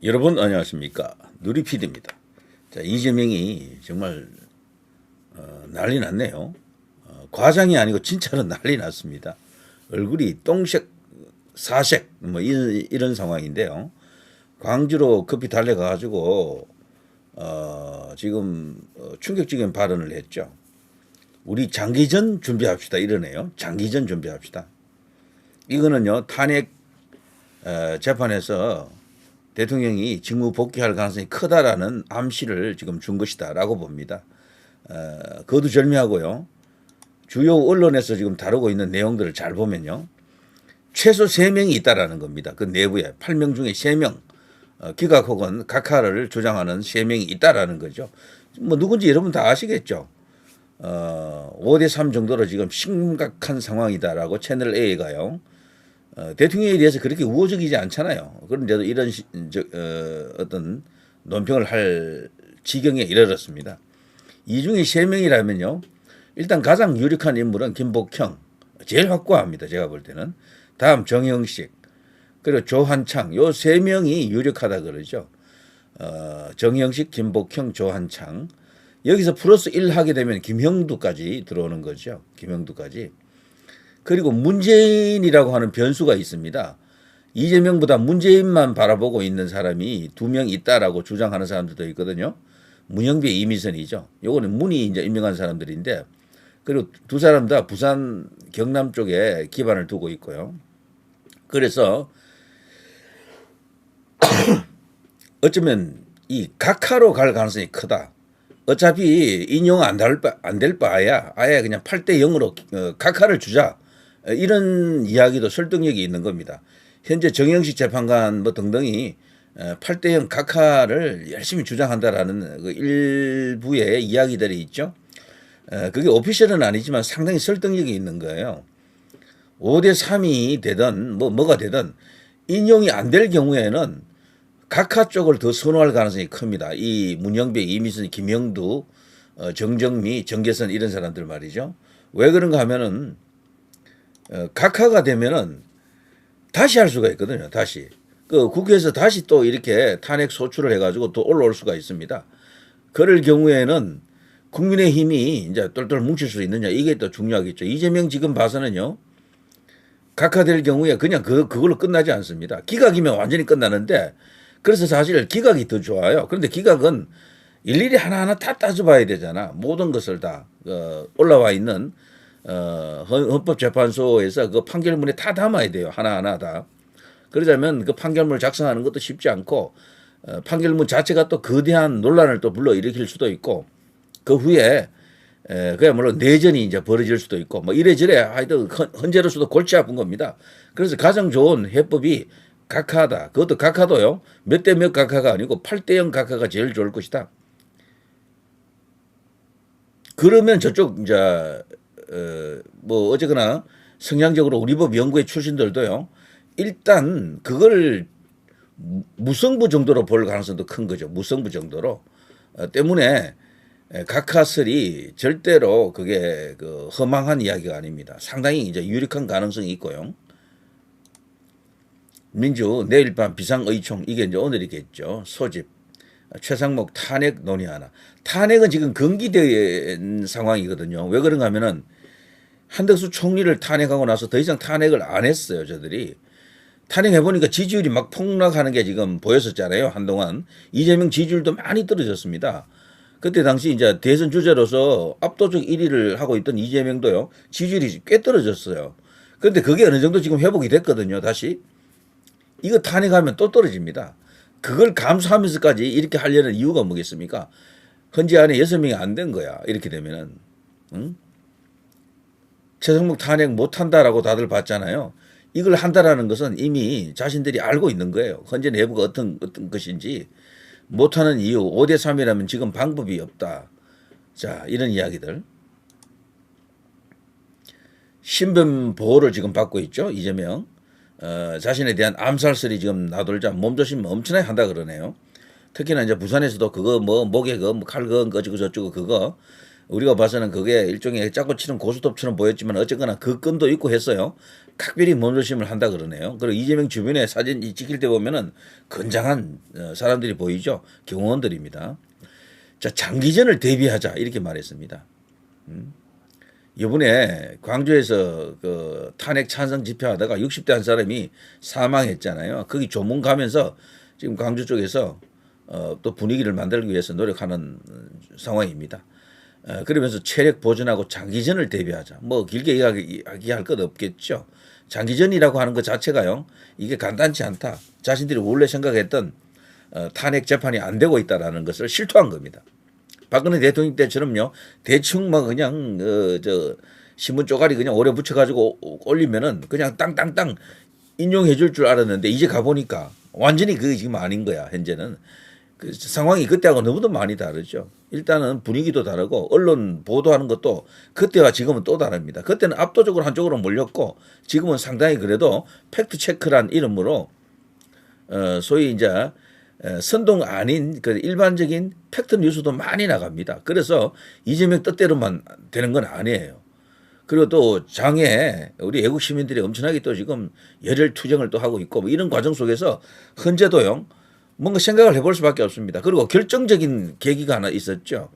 여러분 안녕하십니까? 누리PD입니다. 자, 이재명이 정말 난리 났네요. 과장이 아니고 진짜로 난리 났습니다. 얼굴이 똥색, 사색 뭐 이런 상황인데요. 광주로 급히 달려가가지고 지금 충격적인 발언을 했죠. 우리 장기전 준비합시다 이러네요. 장기전 준비합시다. 이거는요 탄핵 재판에서 대통령이 직무 복귀할 가능성이 크다라는 암시를 지금 준 것이다라고 봅니다. 거두절미하고요. 주요 언론에서 지금 다루고 있는 내용들을 잘 보면요. 최소 3명이 있다라는 겁니다. 그 내부에 8명 중에 3명 기각 혹은 각하를 주장하는 3명이 있다라는 거죠. 뭐 누군지 여러분 다 아시겠죠. 5대3 정도로 지금 심각한 상황이다라고 채널 A가요. 대통령에 대해서 그렇게 우호적이지 않잖아요. 그런데도 이런 어떤 논평을 할 지경에 이르렀습니다. 이 중에 3명이라면요. 일단 가장 유력한 인물은 김복형. 제일 확고합니다. 제가 볼 때는. 다음 정영식. 그리고 조한창. 요 3명이 유력하다 그러죠. 정영식, 김복형, 조한창. 여기서 플러스 1 하게 되면 김형두까지 들어오는 거죠. 김형두까지. 그리고 문재인이라고 하는 변수가 있습니다. 이재명보다 문재인만 바라보고 있는 사람이 2명 있다라고 주장하는 사람들도 있거든요. 문영배, 이미선이죠. 요거는 문이 이제 임명한 사람들인데, 그리고 두 사람 다 부산, 경남 쪽에 기반을 두고 있고요. 그래서 어쩌면 이 각하로 갈 가능성이 크다. 어차피 인용 안 될 바야 아예 그냥 8대 0으로 각하를 주자. 이런 이야기도 설득력이 있는 겁니다. 현재 정영식 재판관 뭐 등등이 8대 0 각하를 열심히 주장한다라는 그 일부의 이야기들이 있죠. 그게 오피셜은 아니지만 상당히 설득력이 있는 거예요. 5대 3이 되든 뭐가 되든 인용이 안 될 경우에는 각하 쪽을 더 선호할 가능성이 큽니다. 이 문영배, 이미선, 김영두, 정정미, 정계선 이런 사람들 말이죠. 왜 그런가 하면은 각하가 되면은 다시 할 수가 있거든요. 다시 그 국회에서 다시 또 이렇게 탄핵 소추를 해가지고 또 올라올 수가 있습니다. 그럴 경우에는 국민의힘이 이제 똘똘 뭉칠 수 있느냐 이게 또 중요하겠죠. 이재명 지금 봐서는요. 각하될 경우에 그냥 그걸로 끝나지 않습니다. 기각이면 완전히 끝나는데 그래서 사실 기각이 더 좋아요. 그런데 기각은 일일이 하나하나 다 따져봐야 되잖아. 모든 것을 다 올라와 있는 헌법재판소에서 그 판결문에 다 담아야 돼요. 하나하나 다. 그러자면 그 판결문을 작성하는 것도 쉽지 않고 판결문 자체가 또 거대한 논란을 또 불러일으킬 수도 있고 그 후에 그야말로 내전이 이제 벌어질 수도 있고 뭐 이래저래 하여튼 헌재로서도 골치 아픈 겁니다. 그래서 가장 좋은 해법이 각하다. 그것도 각하도요. 몇 대 몇 각하가 아니고 8대 0 각하가 제일 좋을 것이다. 그러면 저쪽 이제 뭐 어쨌거나 성향적으로 우리 법 연구회 출신들도요. 일단 그걸 무성부 정도로 볼 가능성도 큰 거죠. 무성부 정도로. 때문에 각하설이 절대로 그게 그 허망한 이야기가 아닙니다. 상당히 이제 유력한 가능성이 있고요. 민주 내일 밤 비상의총 이게 이제 오늘이겠죠. 소집 최상목 탄핵 논의하나. 탄핵은 지금 금기된 상황이거든요. 왜 그런가 하면은 한덕수 총리를 탄핵하고 나서 더 이상 탄핵을 안 했어요. 저들이. 탄핵해보니까 지지율이 막 폭락하는 게 지금 보였었잖아요. 한동안. 이재명 지지율도 많이 떨어졌습니다. 그때 당시 이제 대선 주자로서 압도적 1위를 하고 있던 이재명도요. 지지율이 꽤 떨어졌어요. 그런데 그게 어느 정도 지금 회복이 됐거든요. 다시. 이거 탄핵하면 또 떨어집니다. 그걸 감수하면서까지 이렇게 하려는 이유가 뭐겠습니까? 헌재 안에 6명이 안 된 거야. 이렇게 되면은. 응? 최성목 탄핵 못한다라고 다들 봤잖아요. 이걸 한다라는 것은 이미 자신들이 알고 있는 거예요. 헌재 내부가 어떤 것인지. 못하는 이유 5대 3이라면 지금 방법이 없다. 자, 이런 이야기들. 신변 보호를 지금 받고 있죠. 이재명. 자신에 대한 암살설이 지금 나돌자 몸조심 엄청나게 한다 그러네요. 특히나 이제 부산에서도 그거 뭐 목에 그 칼건 어쩌고 저쩌고 그거 우리가 봐서는 그게 일종의 짜고 치는 고스톱처럼 보였지만 어쨌거나 그 건도 있고 했어요. 각별히 몸조심을 한다 그러네요. 그리고 이재명 주변에 사진이 찍힐 때 보면은 건장한 사람들이 보이죠. 경호원들입니다. 자, 장기전을 대비하자 이렇게 말했습니다. 이번에 광주에서 그 탄핵 찬성 집회하다가 60대 한 사람이 사망했잖아요. 거기 조문 가면서 지금 광주 쪽에서 또 분위기를 만들기 위해서 노력하는 상황입니다. 그러면서 체력 보존하고 장기전을 대비하자. 뭐 길게 이야기할 것 없겠죠. 장기전이라고 하는 것 자체가요. 이게 간단치 않다. 자신들이 원래 생각했던 탄핵 재판이 안 되고 있다라는 것을 실토한 겁니다. 박근혜 대통령 때처럼요. 대충 막 그냥 신문 쪼가리 그냥 오래 붙여가지고 올리면은 그냥 땅땅땅 인용해 줄 줄 알았는데 이제 가보니까 완전히 그게 지금 아닌 거야. 현재는. 그 상황이 그때하고 너무도 많이 다르죠. 일단은 분위기도 다르고 언론 보도하는 것도 그때와 지금은 또 다릅니다. 그때는 압도적으로 한쪽으로 몰렸고 지금은 상당히 그래도 팩트 체크란 이름으로 소위 이제 선동 아닌 그 일반적인 팩트 뉴스도 많이 나갑니다. 그래서 이재명 뜻대로만 되는 건 아니에요. 그리고 또 장에 우리 애국 시민들이 엄청나게 또 지금 열혈 투쟁을 또 하고 있고 뭐 이런 과정 속에서 현재도요. 뭔가 생각을 해볼 수밖에 없습니다. 그리고 결정적인 계기가 하나 있었죠.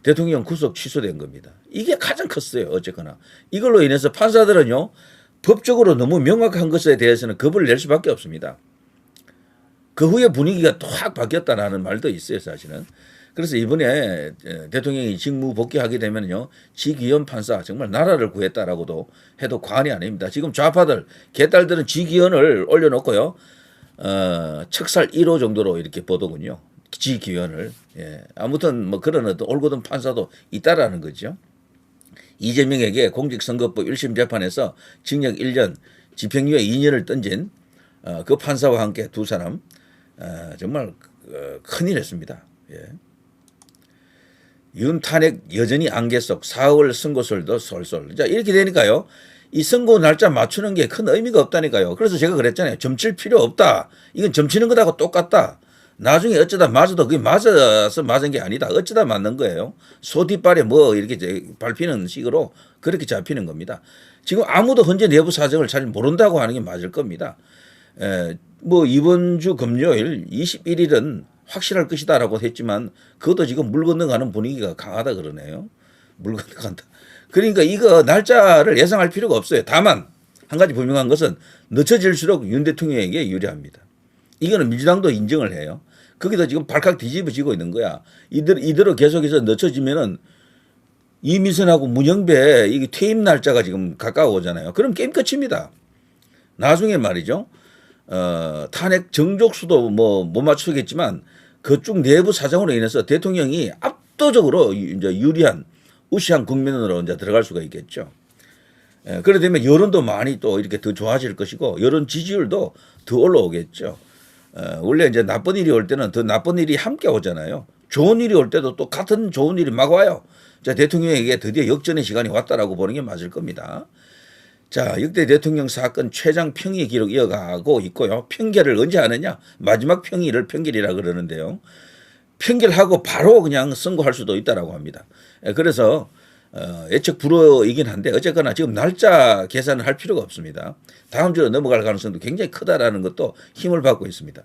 대통령 구속 취소된 겁니다. 이게 가장 컸어요. 어쨌거나. 이걸로 인해서 판사들은요. 법적으로 너무 명확한 것에 대해서는 겁을 낼 수밖에 없습니다. 그 후에 분위기가 또 확 바뀌었다라는 말도 있어요. 사실은. 그래서 이번에 대통령이 직무 복귀하게 되면요. 지기현 판사 정말 나라를 구했다라고도 해도 과언이 아닙니다. 지금 좌파들 개딸들은 지기현을 올려놓고요. 척살 1호 정도로 이렇게 보더군요. 지기현을. 예. 아무튼 뭐 그런 어떤 올곧은 판사도 있다라는 거죠. 이재명에게 공직선거법 1심 재판에서 징역 1년, 집행유예 2년을 던진 그 판사와 함께 두 사람 정말 큰일 했습니다. 예. 윤 탄핵 여전히 안개 속 4월 선고설도 솔솔. 자, 이렇게 되니까요. 이 선고 날짜 맞추는 게 큰 의미가 없다니까요. 그래서 제가 그랬잖아요. 점칠 필요 없다. 이건 점치는 것하고 똑같다. 나중에 어쩌다 맞아도 그게 맞아서 맞은 게 아니다. 어쩌다 맞는 거예요. 소 뒷발에 뭐 이렇게 밟히는 식으로 그렇게 잡히는 겁니다. 지금 아무도 현재 내부 사정을 잘 모른다고 하는 게 맞을 겁니다. 뭐 이번 주 금요일 21일은 확실할 것이다라고 했지만 그것도 지금 물 건너가는 분위기가 강하다 그러네요. 물 건너간다. 그러니까 이거 날짜를 예상할 필요가 없어요. 다만 한 가지 분명한 것은 늦춰질수록 윤 대통령에게 유리합니다. 이거는 민주당도 인정을 해요. 거기다 지금 발칵 뒤집어지고 있는 거야. 이대로 계속해서 늦춰지면은 이미선하고 문영배 이게 퇴임 날짜가 지금 가까워오잖아요. 그럼 게임 끝입니다. 나중에 말이죠. 탄핵 정족수도 뭐 못 맞추겠지만 그쪽 내부 사정으로 인해서 대통령이 압도적으로 이제 유리한 우시한 국면으로 이제 들어갈 수가 있겠죠. 그래 되면 여론도 많이 또 이렇게 더 좋아질 것이고 여론 지지율도 더 올라오겠죠. 원래 이제 나쁜 일이 올 때는 더 나쁜 일이 함께 오잖아요. 좋은 일이 올 때도 또 같은 좋은 일이 막 와요. 자, 대통령에게 드디어 역전의 시간이 왔다라고 보는 게 맞을 겁니다. 자, 역대 대통령 사건 최장 평의 기록 이어가고 있고요. 평결을 언제 하느냐? 마지막 평의를 평결이라 그러는데요. 평결하고 바로 그냥 선고할 수도 있다라고 합니다. 그래서 예측 불허이긴 한데 어쨌거나 지금 날짜 계산을 할 필요가 없습니다. 다음 주로 넘어갈 가능성도 굉장히 크다라는 것도 힘을 받고 있습니다.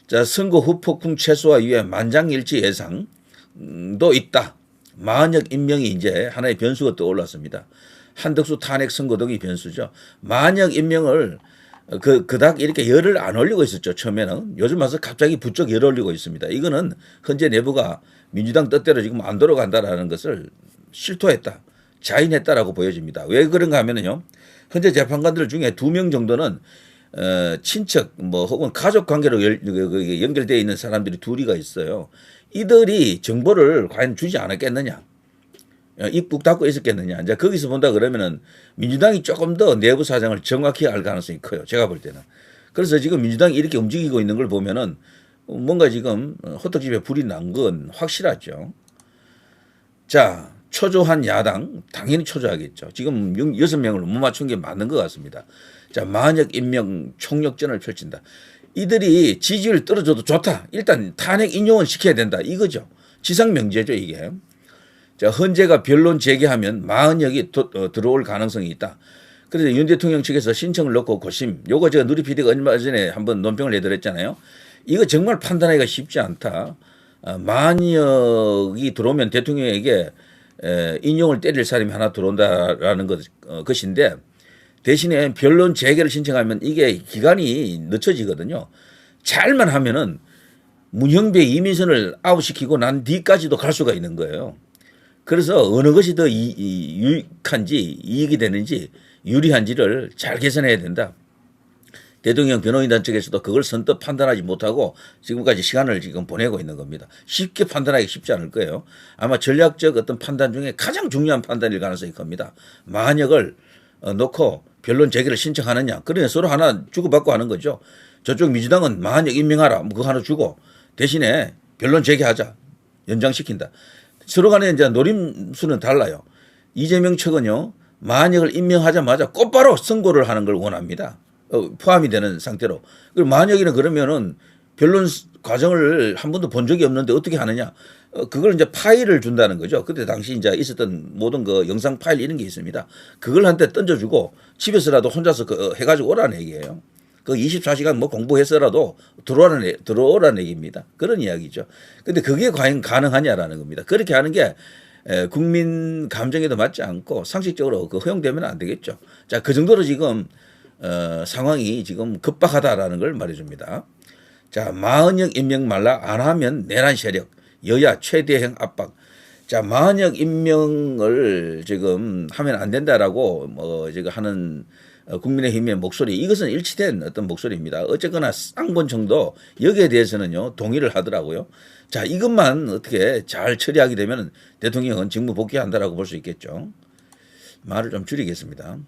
자, 선거 후 폭풍 최소화 위해 만장일치 예상도 있다. 만역 임명이 이제 하나의 변수가 떠올랐습니다. 한덕수 탄핵 선거 등이 변수죠. 만역 임명을 그닥 이렇게 열을 안 올리고 있었죠. 처음에는. 요즘 와서 갑자기 부쩍 열을 올리고 있습니다. 이거는 현재 내부가 민주당 뜻대로 지금 안 돌아간다라는 것을 실토했다. 자인했다라고 보여집니다. 왜 그런가 하면요. 현재 재판관들 중에 2명 정도는 친척 뭐 혹은 가족 관계로 연결되어 있는 사람들이 둘이가 있어요. 이들이 정보를 과연 주지 않았겠느냐. 입국 닫고 있었겠느냐. 이제 거기서 본다 그러면은 민주당이 조금 더 내부 사정을 정확히 알 가능성이 커요. 제가 볼 때는. 그래서 지금 민주당이 이렇게 움직이고 있는 걸 보면은 뭔가 지금 호떡집에 불이 난 건 확실하죠. 자, 초조한 야당 당연히 초조하겠죠. 지금 6명을 못 맞춘 게 맞는 것 같습니다. 자, 만역 임명 총력전을 펼친다. 이들이 지지율 떨어져도 좋다. 일단 탄핵 인용은 시켜야 된다. 이거죠. 지상명제죠 이게. 자, 헌재가 변론 제기하면 마흔역이 들어올 가능성이 있다. 그래서 윤 대통령 측에서 신청을 넣고 고심. 요거 제가 누리 PD가 얼마 전에 한번 논평을 내드렸잖아요. 이거 정말 판단하기가 쉽지 않다. 만역이 들어오면 대통령에게 인용을 때릴 사람이 하나 들어온다라는 것인데 대신에 변론 재개를 신청하면 이게 기간이 늦춰지거든요. 잘만 하면은 문형배 이민선을 아웃시키고 난 뒤까지도 갈 수가 있는 거예요. 그래서 어느 것이 더 유익한지 이익이 되는지 유리한지를 잘 계산해야 된다. 대통령 변호인단 측에서도 그걸 선뜻 판단하지 못하고 지금까지 시간을 지금 보내고 있는 겁니다. 쉽게 판단하기 쉽지 않을 거예요. 아마 전략적 어떤 판단 중에 가장 중요한 판단일 가능성이 큽니다. 만역을 놓고 변론 재개를 신청하느냐. 그러면 서로 하나 주고받고 하는 거죠. 저쪽 민주당은 만역 임명하라. 뭐 그거 하나 주고 대신에 변론 재개하자. 연장시킨다. 서로 간에 이제 노림수는 달라요. 이재명 측은요. 만역을 임명하자마자 곧바로 선고를 하는 걸 원합니다. 포함이 되는 상태로. 그리고 만약에는 그러면은 변론 과정을 한 번도 본 적이 없는데 어떻게 하느냐. 그걸 이제 파일을 준다는 거죠. 그때 당시 이제 있었던 모든 그 영상 파일 이런 게 있습니다. 그걸 한테 던져주고 집에서라도 혼자서 해가지고 오라는 얘기예요. 그 24시간 뭐 공부해서라도 들어오라는 얘기입니다. 그런 이야기죠. 근데 그게 과연 가능하냐라는 겁니다. 그렇게 하는 게 국민 감정에도 맞지 않고 상식적으로 허용되면 안 되겠죠. 자, 그 정도로 지금 상황이 지금 급박하다라는 걸 말해줍니다. 자, 마흔역 임명 말라 안 하면 내란 세력, 여야 최대형 압박. 자, 마흔역 임명을 지금 하면 안 된다라고 뭐 지금 하는 국민의힘의 목소리, 이것은 일치된 어떤 목소리입니다. 어쨌거나 쌍권청도 여기에 대해서는요 동의를 하더라고요. 자, 이것만 어떻게 잘 처리하게 되면 대통령은 직무 복귀한다라고 볼 수 있겠죠. 말을 좀 줄이겠습니다.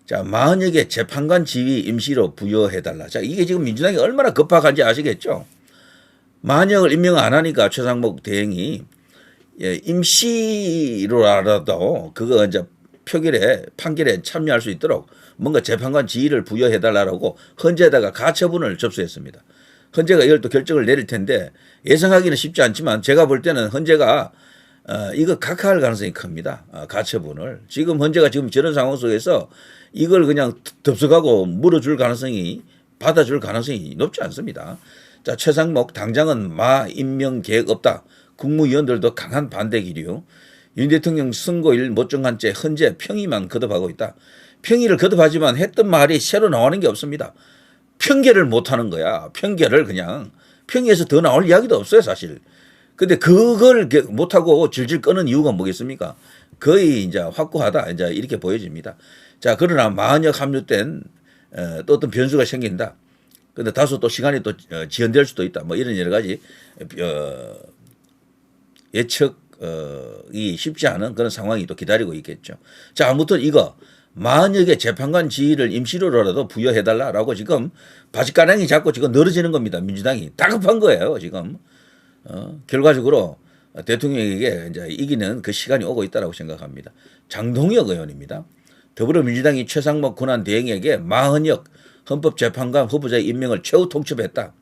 자, 마흔역의 재판관 지위 임시로 부여해달라. 자, 이게 지금 민주당이 얼마나 급박한지 아시겠죠? 마흔역을 임명 안 하니까 최상목 대행이 임시로라도 그거 이제 판결에 참여할 수 있도록 뭔가 재판관 지위를 부여해달라고 헌재에다가 가처분을 접수했습니다. 헌재가 이걸 또 결정을 내릴 텐데 예상하기는 쉽지 않지만 제가 볼 때는 헌재가 이거 각하할 가능성이 큽니다. 가처분을. 지금 헌재가 지금 저런 상황 속에서 이걸 그냥 덥석하고 물어줄 가능성이 받아줄 가능성이 높지 않습니다. 자, 최상목 당장은 마 임명 계획 없다. 국무위원들도 강한 반대 기류. 윤 대통령 선고일 못 정한 채 헌재 평의만 거듭하고 있다. 평의를 거듭하지만 했던 말이 새로 나오는 게 없습니다. 평결을 못하는 거야. 평결을 그냥 평의에서 더 나올 이야기도 없어요 사실. 근데 그걸 못하고 질질 끄는 이유가 뭐겠습니까? 거의 이제 확고하다 이제 이렇게 보여집니다. 자, 그러나 마흔역 합류된 또 어떤 변수가 생긴다. 근데 다소 또 시간이 또 지연될 수도 있다. 뭐 이런 여러 가지 예측이 쉽지 않은 그런 상황이 또 기다리고 있겠죠. 자, 아무튼 이거 마흔역의 재판관 지위를 임시로라도 부여해달라라고 지금 바짓가랑이 잡고 지금 늘어지는 겁니다. 민주당이 다급한 거예요 지금. 결과적으로 대통령에게 이제 이기는 그 시간이 오고 있다라고 생각합니다. 장동혁 의원입니다. 더불어민주당이 최상목 권한 대행에게 마흔역 헌법재판관 후보자의 임명을 최후 통첩했다.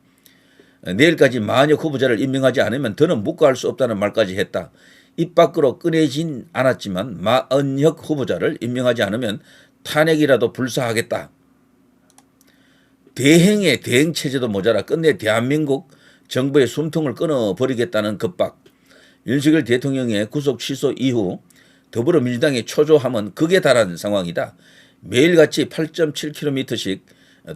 내일까지 마흔역 후보자를 임명하지 않으면 더는 묵과할 수 없다는 말까지 했다. 입 밖으로 꺼내진 않았지만 마흔역 후보자를 임명하지 않으면 탄핵이라도 불사하겠다. 대행의 대행체제도 모자라 끝내 대한민국 정부의 숨통을 끊어버리겠다는 급박. 윤석열 대통령의 구속 취소 이후 더불어민주당의 초조함은 극에 달한 상황이다. 매일같이 8.7km씩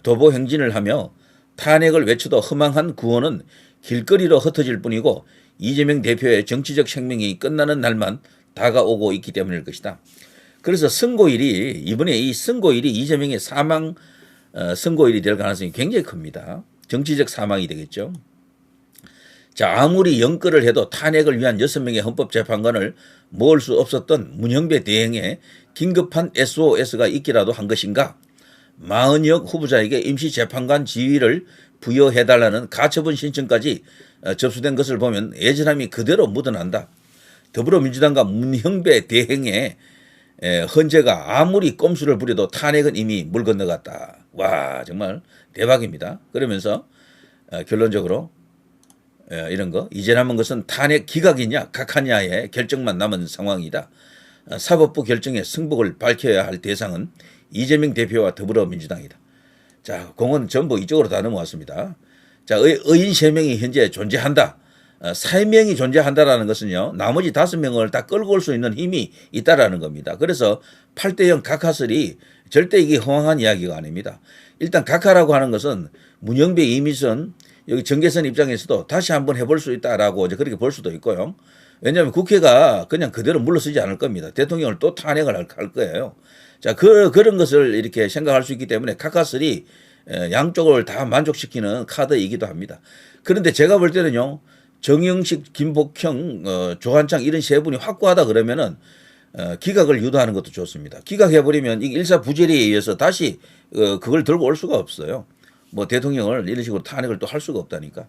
도보 행진을 하며 탄핵을 외쳐도 허망한 구호는 길거리로 흩어질 뿐이고 이재명 대표의 정치적 생명이 끝나는 날만 다가오고 있기 때문일 것이다. 그래서 선고일이 이번에 이 선고일이 이재명의 사망 선고일이 될 가능성이 굉장히 큽니다. 정치적 사망이 되겠죠. 자, 아무리 연끌을 해도 탄핵을 위한 6명의 헌법재판관을 모을 수 없었던 문형배 대행에 긴급한 SOS가 있기라도 한 것인가? 마흔역 후보자에게 임시재판관 지위를 부여해달라는 가처분 신청까지 접수된 것을 보면 애절함이 그대로 묻어난다. 더불어민주당과 문형배 대행의 헌재가 아무리 꼼수를 부려도 탄핵은 이미 물 건너갔다. 와, 정말 대박입니다. 그러면서 결론적으로 이런 거. 이제 남은 것은 탄핵 기각이냐 각하냐의 결정만 남은 상황이다. 사법부 결정의 승복을 밝혀야 할 대상은 이재명 대표와 더불어민주당이다. 자, 공은 전부 이쪽으로 다 넘어왔습니다. 자, 의인 3명이 현재 존재한다. 3명이 존재한다라는 것은요, 나머지 5명을 다 끌고 올 수 있는 힘이 있다라는 겁니다. 그래서 8대0 각하설이 절대 이게 허황한 이야기가 아닙니다. 일단 각하라고 하는 것은 문영배, 이미선, 여기 정계선 입장에서도 다시 한번 해볼 수 있다라고 이제 그렇게 볼 수도 있고요. 왜냐하면 국회가 그냥 그대로 물러서지 않을 겁니다. 대통령을 또 탄핵을 할 거예요. 자, 그런 것을 이렇게 생각할 수 있기 때문에 각하설이 양쪽을 다 만족시키는 카드이기도 합니다. 그런데 제가 볼 때는요, 정영식, 김복형, 조한창 이런 3분이 확고하다 그러면은 기각을 유도하는 것도 좋습니다. 기각해버리면 이 일사부재리에 의해서 다시 그걸 들고 올 수가 없어요. 뭐 대통령을 이런 식으로 탄핵을 또 할 수가 없다니까.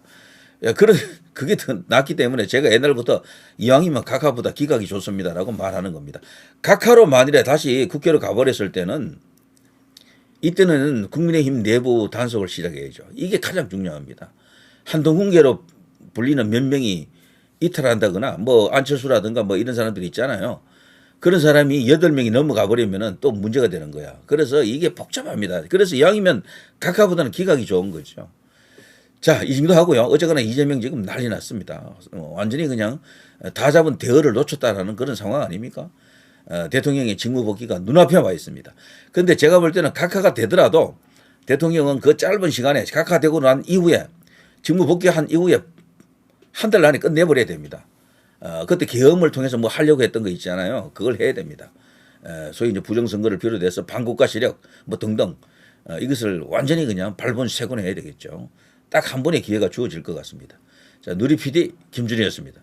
그게 더 낫기 때문에 제가 옛날부터 이왕이면 각하보다 기각이 좋습니다라고 말하는 겁니다. 각하로 만일에 다시 국회로 가버렸을 때는 이때는 국민의힘 내부 단속을 시작해야죠. 이게 가장 중요합니다. 한동훈계로 불리는 몇 명이 이탈한다거나 뭐 안철수라든가 뭐 이런 사람들이 있잖아요. 그런 사람이 8명이 넘어가 버리면은 또 문제가 되는 거야. 그래서 이게 복잡합니다. 그래서 이왕이면 각하보다는 기각이 좋은 거죠. 자, 이 정도 하고요. 어쨌거나 이재명 지금 난리 났습니다. 완전히 그냥 다 잡은 대어를 놓쳤다라는 그런 상황 아닙니까? 대통령의 직무복귀가 눈앞에 와 있습니다. 그런데 제가 볼 때는 각하가 되더라도 대통령은 그 짧은 시간에 각하되고 난 이후에 직무복귀한 이후에 한 달 안에 끝내버려야 됩니다. 그때 계엄을 통해서 뭐 하려고 했던 거 있잖아요. 그걸 해야 됩니다. 소위 이제 부정선거를 비롯해서 반국가 세력 뭐 등등 이것을 완전히 그냥 발본색원해야 되겠죠. 딱 한 번의 기회가 주어질 것 같습니다. 자, 누리 PD 김준희였습니다.